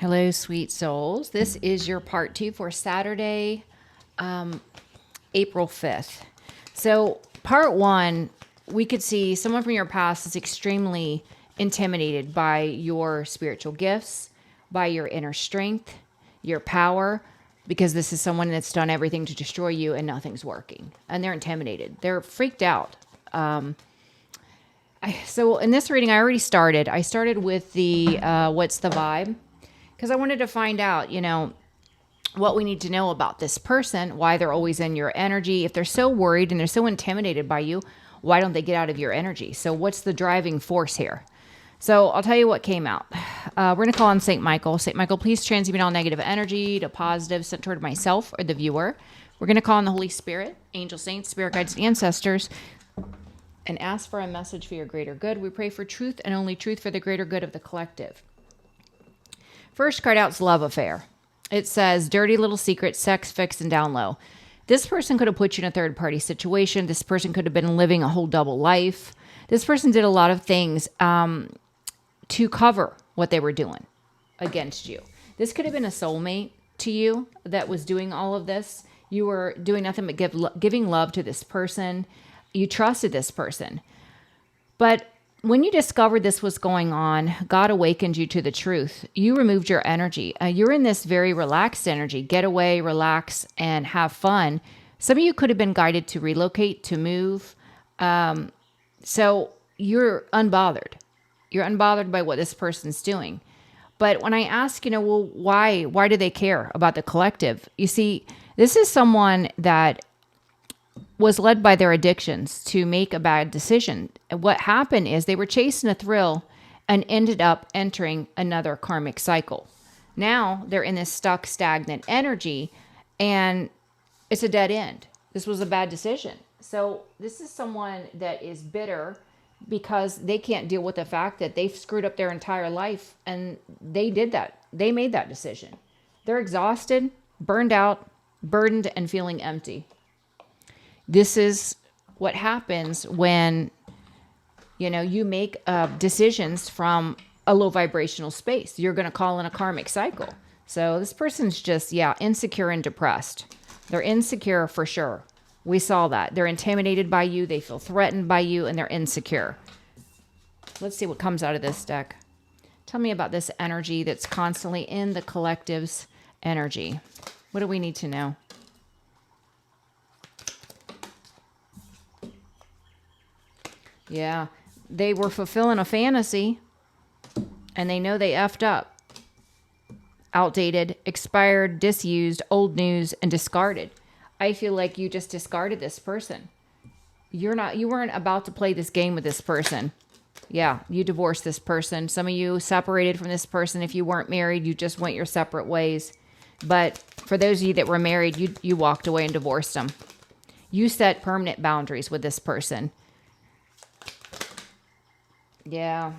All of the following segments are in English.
Hello, sweet souls. This is your part 2 for Saturday, April 5th. So, part 1, we could see someone from your past is extremely intimidated by your spiritual gifts, by your inner strength, your power, because this is someone that's done everything to destroy you and nothing's working. And they're intimidated. They're freaked out. So in this reading, I already started. I started with the what's the vibe? Because I wanted to find out, what we need to know about this person, why they're always in your energy. If they're so worried and they're so intimidated by you, why don't they get out of your energy? So what's the driving force here? So I'll tell you what came out. We're going to call on St. Michael. St. Michael, please transmute all negative energy to positive sent toward myself or the viewer. We're going to call on the Holy Spirit, angel saints, spirit guides, and ancestors, and ask for a message for your greater good. We pray for truth and only truth for the greater good of the collective. First card out's love affair. It says, dirty little secret, sex, fix, and down low. This person could have put you in a third-party situation. This person could have been living a whole double life. This person did a lot of things to cover what they were doing against you. This could have been a soulmate to you that was doing all of this. You were doing nothing but giving love to this person. You trusted this person. But when you discovered this was going on, God awakened you to the truth. You removed your energy. You're in this very relaxed energy. Get away, relax, and have fun. Some of you could have been guided to relocate, to move. So you're unbothered. You're unbothered by what this person's doing. But when I ask, why do they care about the collective? You see, this is someone that was led by their addictions to make a bad decision. What happened is they were chasing a thrill and ended up entering another karmic cycle. Now they're in this stuck, stagnant energy, and it's a dead end. This was a bad decision. So this is someone that is bitter because they can't deal with the fact that they've screwed up their entire life, and they did that. They made that decision. They're exhausted, burned out, burdened, and feeling empty. This is what happens when, you make decisions from a low vibrational space. You're going to call in a karmic cycle. So this person's just, insecure and depressed. They're insecure for sure. We saw that. They're intimidated by you. They feel threatened by you, and they're insecure. Let's see what comes out of this deck. Tell me about this energy that's constantly in the collective's energy. What do we need to know? Yeah, they were fulfilling a fantasy, and they know they effed up. Outdated, expired, disused, old news, and discarded. I feel like you just discarded this person. You weren't about to play this game with this person. Yeah, you divorced this person. Some of you separated from this person. If you weren't married, you just went your separate ways. But for those of you that were married, you walked away and divorced them. You set permanent boundaries with this person. Yeah.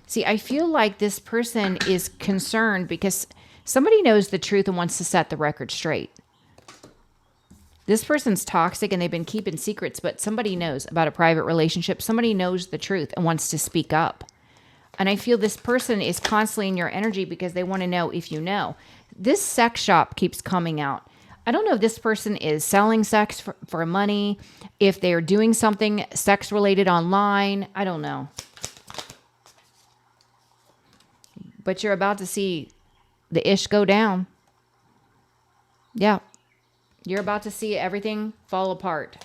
See, I feel like this person is concerned because somebody knows the truth and wants to set the record straight. This person's toxic and they've been keeping secrets, but somebody knows about a private relationship. Somebody knows the truth and wants to speak up. And I feel this person is constantly in your energy because they want to know if you know. This sex shop keeps coming out. I don't know if this person is selling sex for money, if they're doing something sex related online. I don't know. But you're about to see the ish go down. Yeah. You're about to see everything fall apart.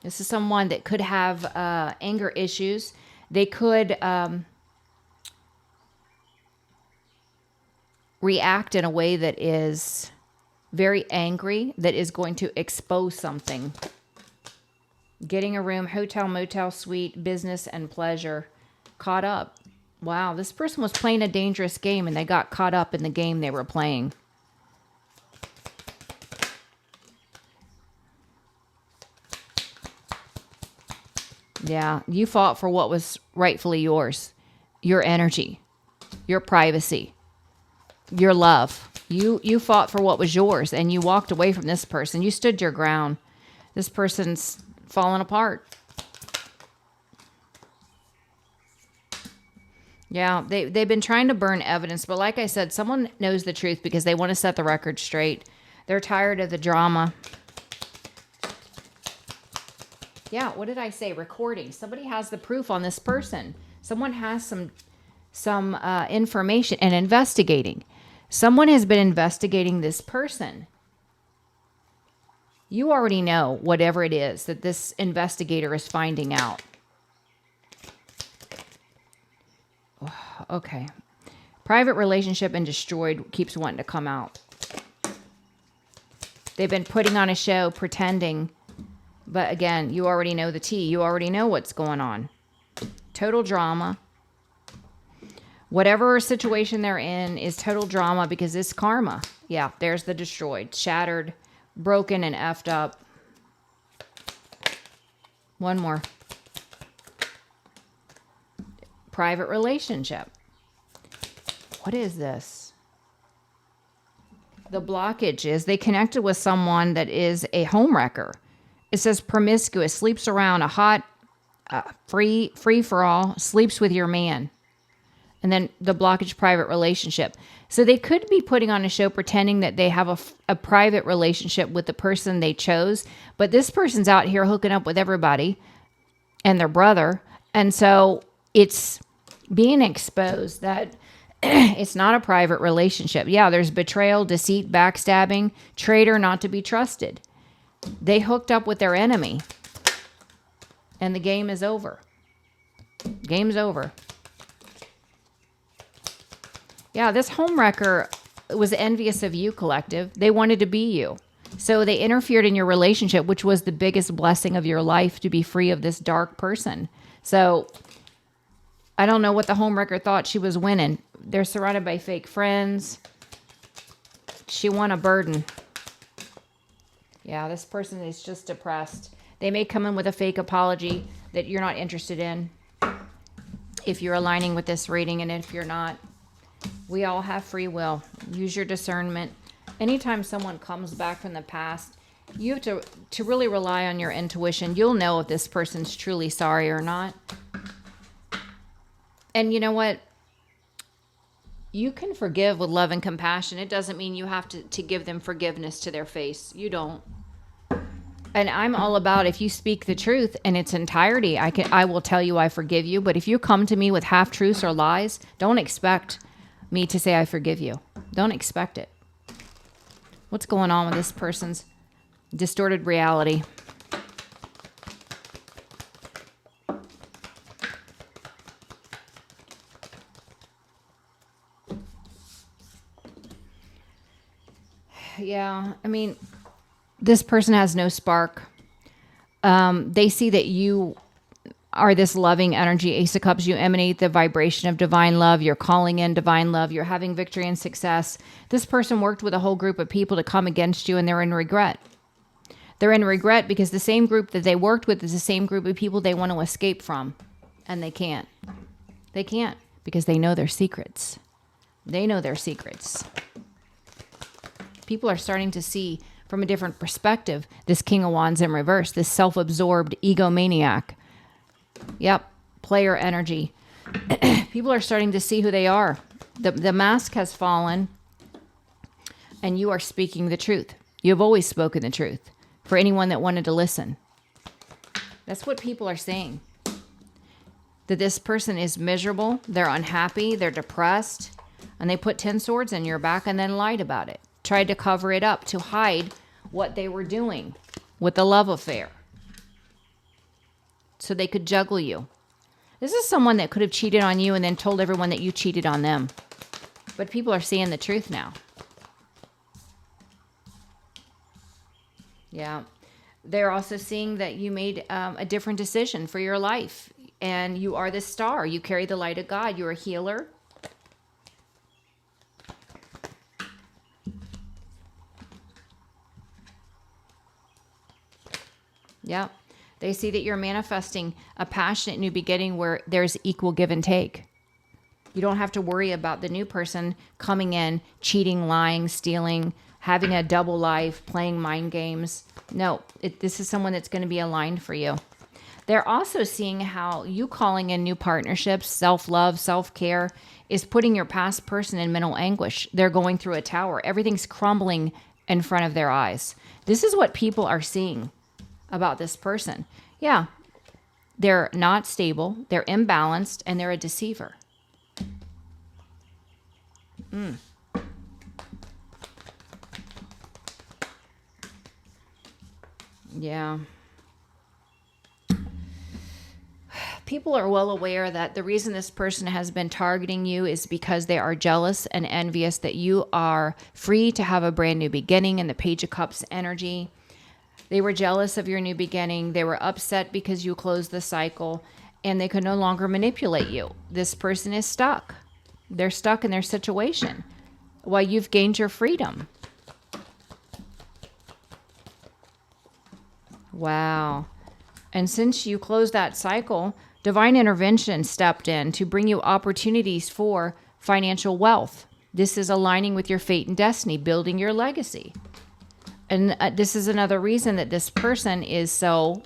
This is someone that could have anger issues. They could react in a way that is very angry, that is going to expose something. Getting a room, hotel, motel, suite, business, and pleasure. Caught up. Wow, this person was playing a dangerous game and they got caught up in the game they were playing. Yeah, you fought for what was rightfully yours. Your energy, your privacy, your love. You fought for what was yours and you walked away from this person. You stood your ground. This person's falling apart. Yeah, they've been trying to burn evidence, but like I said, someone knows the truth because they want to set the record straight. They're tired of the drama. Yeah, what did I say? Recording. Somebody has the proof on this person. Someone has some information and investigating. Someone has been investigating this person. You already know whatever it is that this investigator is finding out. Okay. Private relationship and destroyed keeps wanting to come out. They've been putting on a show, pretending. But again, you already know the tea. You already know what's going on. Total drama. Whatever situation they're in is total drama because it's karma. Yeah, there's the destroyed, shattered, broken, and effed up. One more. Private relationship. What is this? The blockage is they connected with someone that is a homewrecker. It says promiscuous, sleeps around, a hot, free for all, sleeps with your man. And then the blockage, private relationship. So they could be putting on a show pretending that they have a private relationship with the person they chose. But this person's out here hooking up with everybody and their brother. And so it's being exposed that it's not a private relationship. Yeah, there's betrayal, deceit, backstabbing, traitor, not to be trusted. They hooked up with their enemy. And the game is over. Game's over. Yeah, this homewrecker was envious of you, collective. They wanted to be you. So they interfered in your relationship, which was the biggest blessing of your life, to be free of this dark person. So I don't know what the homewrecker thought she was winning. They're surrounded by fake friends. She won a burden. Yeah, this person is just depressed. They may come in with a fake apology that you're not interested in. If you're aligning with this reading, and if you're not, we all have free will. Use your discernment. Anytime someone comes back from the past, you have to really rely on your intuition. You'll know if this person's truly sorry or not. And you know what? You can forgive with love and compassion. It doesn't mean you have to give them forgiveness to their face. You don't. And I'm all about, if you speak the truth in its entirety, I will tell you I forgive you. But if you come to me with half-truths or lies, don't expect me to say I forgive you. Don't expect it. What's going on with this person's distorted reality? Yeah, I mean, this person has no spark. They see that you are this loving energy. Ace of Cups, you emanate the vibration of divine love. You're calling in divine love. You're having victory and success. This person worked with a whole group of people to come against you, and they're in regret. They're in regret because the same group that they worked with is the same group of people they want to escape from, and they can't. They can't because they know their secrets. They know their secrets. People are starting to see from a different perspective this King of Wands in reverse, this self-absorbed egomaniac. Yep, player energy. People are starting to see who they are. The mask has fallen, and you are speaking the truth. You have always spoken the truth for anyone that wanted to listen. That's what people are saying. That this person is miserable, they're unhappy, they're depressed, and they put 10 swords in your back and then lied about it. Tried to cover it up to hide what they were doing with the love affair so they could juggle you. This is someone that could have cheated on you and then told everyone that you cheated on them. But people are seeing the truth now. Yeah. They're also seeing that you made a different decision for your life. And you are the star. You carry the light of God. You're a healer. Yeah. They see that you're manifesting a passionate new beginning where there's equal give and take. You don't have to worry about the new person coming in, cheating, lying, stealing, having a double life, playing mind games. No, this is someone that's going to be aligned for you. They're also seeing how you calling in new partnerships, self-love, self-care is putting your past person in mental anguish. They're going through a tower. Everything's crumbling in front of their eyes. This is what people are seeing about this person. Yeah, they're not stable, they're imbalanced, and they're a deceiver. Yeah. People are well aware that the reason this person has been targeting you is because they are jealous and envious that you are free to have a brand new beginning in the Page of Cups energy. They were jealous of your new beginning. They were upset because you closed the cycle and they could no longer manipulate you. This person is stuck. They're stuck in their situation while you've gained your freedom. Wow. And since you closed that cycle, divine intervention stepped in to bring you opportunities for financial wealth. This is aligning with your fate and destiny, building your legacy. And this is another reason that this person is so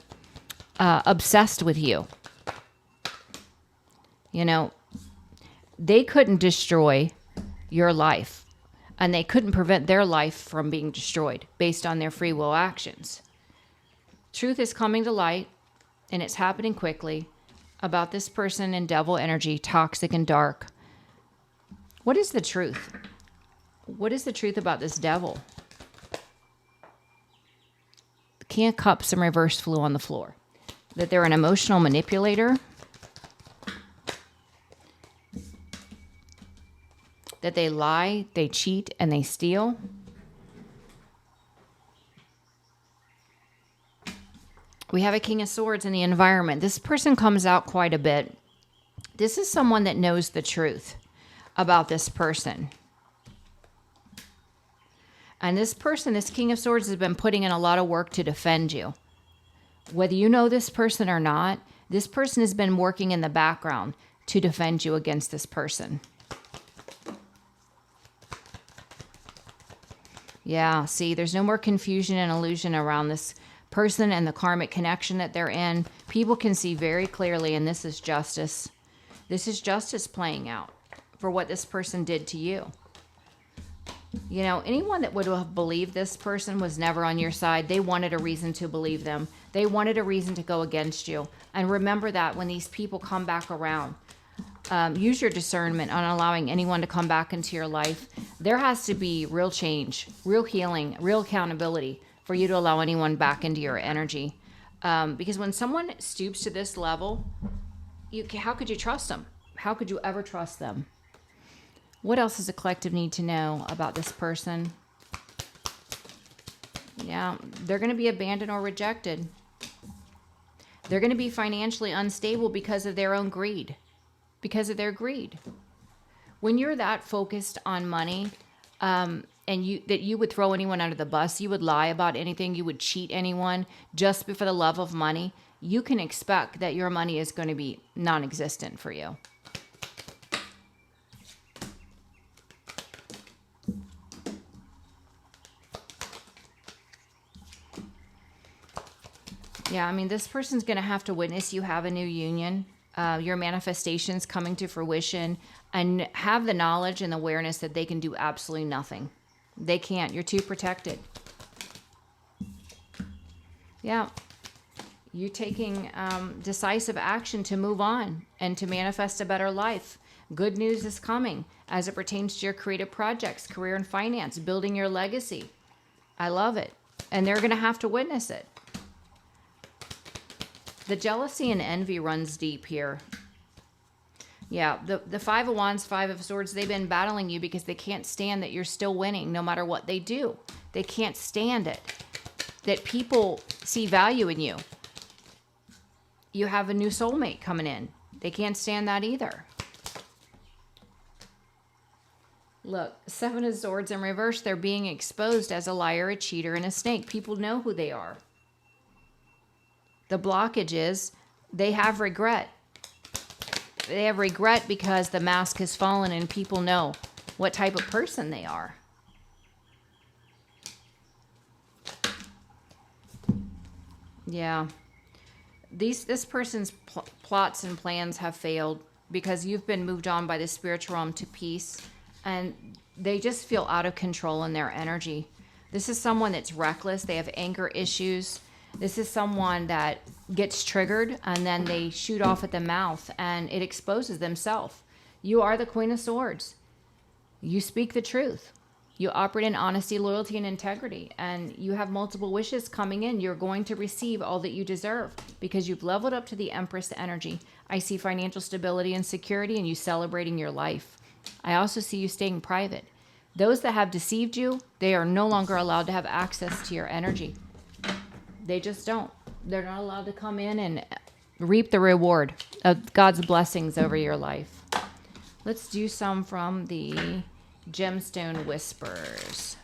obsessed with you. You know, they couldn't destroy your life, and they couldn't prevent their life from being destroyed based on their free will actions. Truth is coming to light, and it's happening quickly, about this person in devil energy, toxic and dark. What is the truth? What is the truth about this devil? The King of Cups in reverse flew on the floor. That they're an emotional manipulator. That they lie, they cheat, and they steal. We have a King of Swords in the environment. This person comes out quite a bit. This is someone that knows the truth about this person. And this person, this King of Swords, has been putting in a lot of work to defend you. Whether you know this person or not, this person has been working in the background to defend you against this person. Yeah, see, there's no more confusion and illusion around this person and the karmic connection that they're in. People can see very clearly, and this is justice. This is justice playing out for what this person did to you. You know, anyone that would have believed this person was never on your side, they wanted a reason to believe them. They wanted a reason to go against you. And remember that when these people come back around. Use your discernment on allowing anyone to come back into your life. There has to be real change, real healing, real accountability for you to allow anyone back into your energy. Because when someone stoops to this level, how could you trust them? How could you ever trust them? What else does the collective need to know about this person? Yeah, they're going to be abandoned or rejected. They're going to be financially unstable because of their own greed. Because of their greed. When you're that focused on money, and you would throw anyone under the bus, you would lie about anything, you would cheat anyone just for the love of money, you can expect that your money is going to be non-existent for you. Yeah, I mean, this person's going to have to witness you have a new union, your manifestations coming to fruition, and have the knowledge and awareness that they can do absolutely nothing. They can't. You're too protected. Yeah. You taking decisive action to move on and to manifest a better life. Good news is coming as it pertains to your creative projects, career and finance, building your legacy. I love it. And they're going to have to witness it. The jealousy and envy runs deep here. Yeah, the Five of Wands, Five of Swords, they've been battling you because they can't stand that you're still winning no matter what they do. They can't stand it. That people see value in you. You have a new soulmate coming in. They can't stand that either. Look, Seven of Swords in reverse, they're being exposed as a liar, a cheater, and a snake. People know who they are. The blockage is they have regret. They have regret because the mask has fallen and people know what type of person they are. Yeah. This person's plots and plans have failed because you've been moved on by the spiritual realm to peace, and they just feel out of control in their energy. This is someone that's reckless. They have anger issues. This is someone that gets triggered and then they shoot off at the mouth and it exposes themselves. You are the Queen of Swords. You speak the truth. You operate in honesty, loyalty, and integrity. And you have multiple wishes coming in. You're going to receive all that you deserve because you've leveled up to the Empress energy. I see financial stability and security and you celebrating your life. I also see you staying private. Those that have deceived you, they are no longer allowed to have access to your energy. They just don't. They're not allowed to come in and reap the reward of God's blessings over your life. Let's do some from the Gemstone Whispers.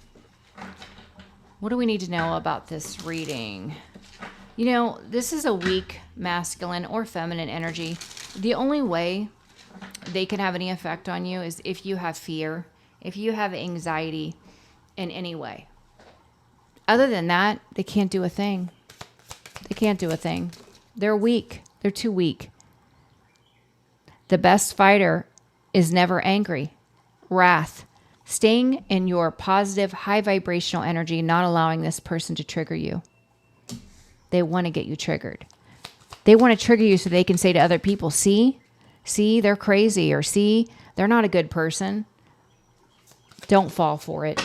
What do we need to know about this reading? You know, this is a weak masculine or feminine energy. The only way they can have any effect on you is if you have fear, if you have anxiety in any way. Other than that, they can't do a thing. They can't do a thing. They're weak. They're too weak. The best fighter is never angry. Wrath. Staying in your positive, high vibrational energy, not allowing this person to trigger you. They want to get you triggered. They want to trigger you so they can say to other people, see, they're crazy, or see, they're not a good person. Don't fall for it.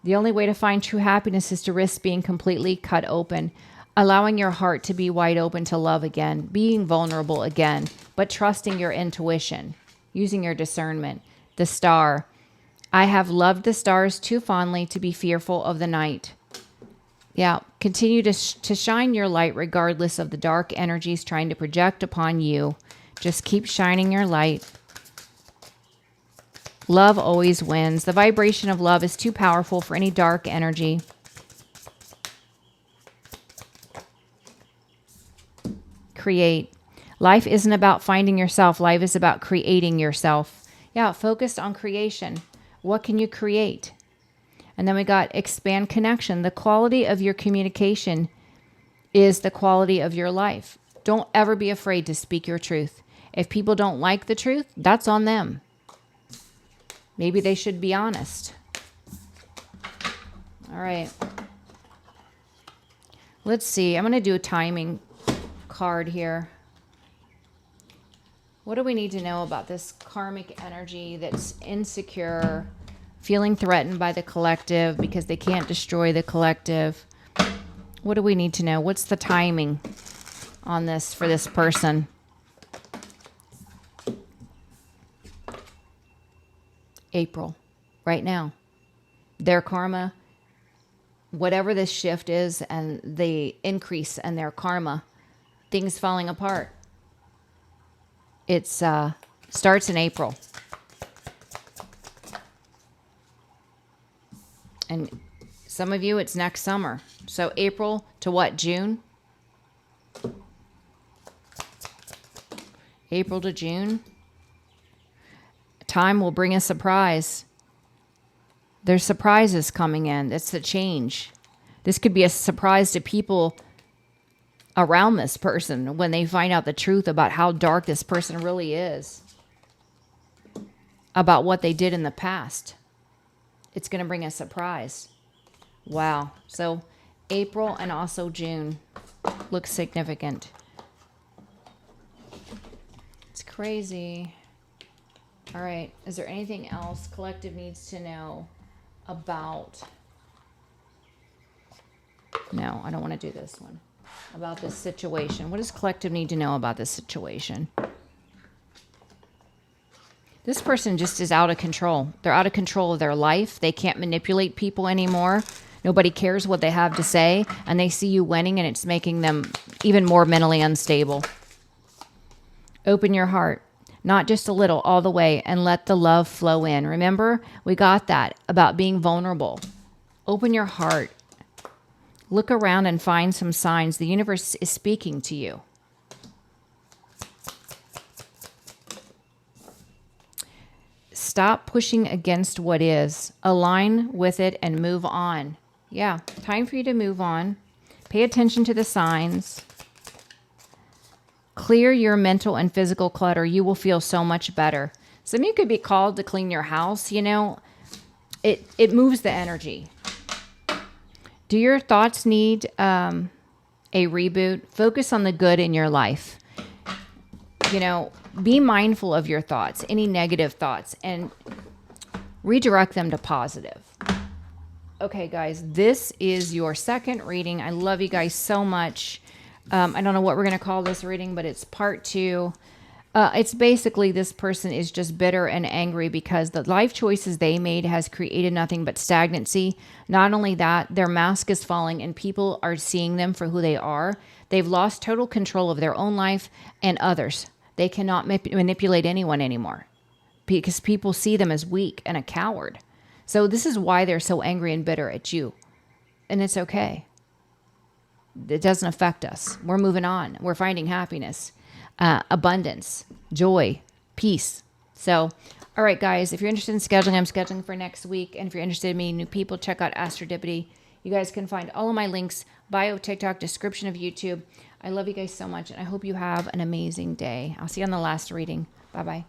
The only way to find true happiness is to risk being completely cut open, allowing your heart to be wide open to love again, being vulnerable again, but trusting your intuition, using your discernment. The star. I have loved the stars too fondly to be fearful of the night. Yeah, continue to shine your light regardless of the dark energies trying to project upon you. Just keep shining your light. Love always wins. The vibration of love is too powerful for any dark energy. Create. Life isn't about finding yourself. Life is about creating yourself. Yeah, focused on creation. What can you create? And then we got expand connection. The quality of your communication is the quality of your life. Don't ever be afraid to speak your truth. If people don't like the truth, that's on them. Maybe they should be honest. All right. Let's see. I'm going to do a timing card here. What do we need to know about this karmic energy that's insecure, feeling threatened by the collective because they can't destroy the collective? What do we need to know? What's the timing on this for this person? April, right now. Their karma, whatever this shift is and the increase in their karma, things falling apart. It starts in April. And some of you, it's next summer. So April to what, June? April to June. Time will bring a surprise. There's surprises coming in. That's the change. This could be a surprise to people around this person when they find out the truth about how dark this person really is, about what they did in the past. It's going to bring a surprise. Wow. So April and also June looks significant. It's crazy. All right. Is there anything else collective needs to know about? No, I don't want to do this one. About this situation. What does collective need to know about this situation? This person just is out of control. They're out of control of their life. They can't manipulate people anymore. Nobody cares what they have to say. And they see you winning and it's making them even more mentally unstable. Open your heart. Not just a little, all the way, and let the love flow in. Remember, we got that about being vulnerable. Open your heart. Look around and find some signs. The universe is speaking to you. Stop pushing against what is. Align with it and move on. Yeah, time for you to move on. Pay attention to the signs. Clear your mental and physical clutter. You will feel so much better. Some of you could be called to clean your house, you know. It moves the energy. Do your thoughts need a reboot? Focus on the good in your life. You know, be mindful of your thoughts, any negative thoughts, and redirect them to positive. Okay, guys, this is your second reading. I love you guys so much. I don't know what we're going to call this reading, but it's part 2. It's basically this person is just bitter and angry because the life choices they made has created nothing but stagnancy. Not only that, their mask is falling and people are seeing them for who they are. They've lost total control of their own life and others. They cannot manipulate anyone anymore because people see them as weak and a coward. So this is why they're so angry and bitter at you. And it's okay. It doesn't affect us. We're moving on. We're finding happiness, abundance, joy, peace. So, all right, guys, if you're interested in scheduling, I'm scheduling for next week. And if you're interested in meeting new people, check out Astrodipity. You guys can find all of my links, bio, TikTok, description of YouTube. I love you guys so much, and I hope you have an amazing day. I'll see you on the last reading. Bye-bye.